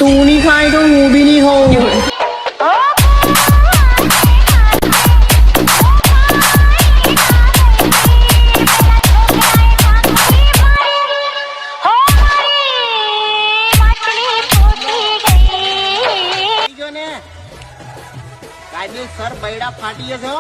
તું નહીં ખાય તો હું બી નહીં ખાઉં. સર બૈડા ફાટી છો.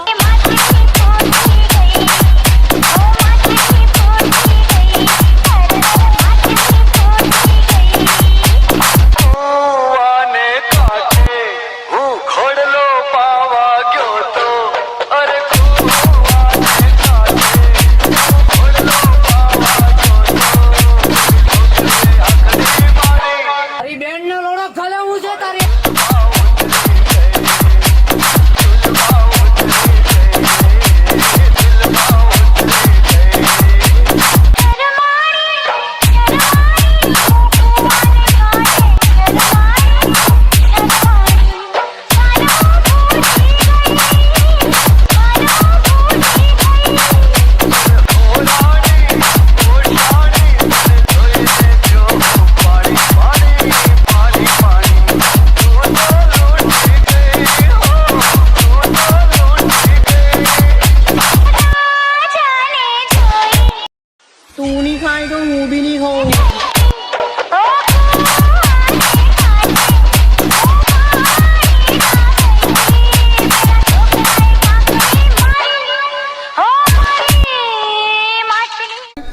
તું નહીં ખાય તો હું બી નહીં ખાઉં.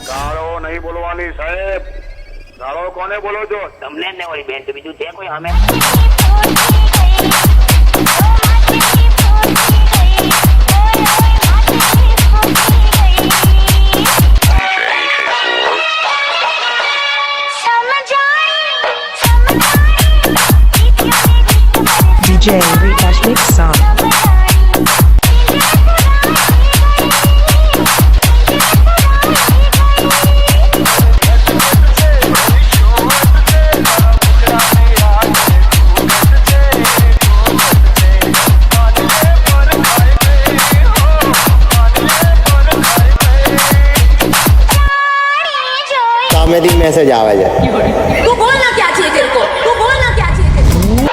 ગાળો નહીં બોલવાની સાહેબ. ગાળો કોને બોલો છો? તમને ને વળી બેન તો બીજું છે કોઈ? અમે DJ Ritash Mix Song. સામેથી મેસેજ આવે છે. तू बोलना क्या चाहिए तेरे को? तू बोलना क्या चाहिए तेरे को?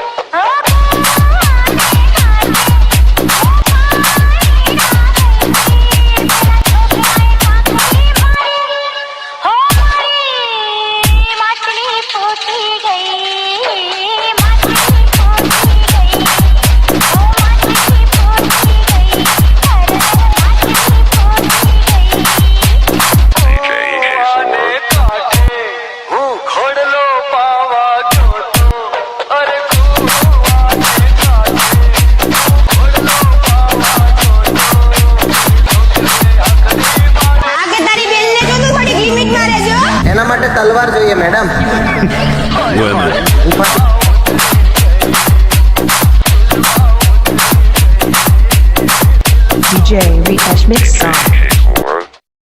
એના માટે તલવાર જોઈએ madam. DJ Ritash Mix Song.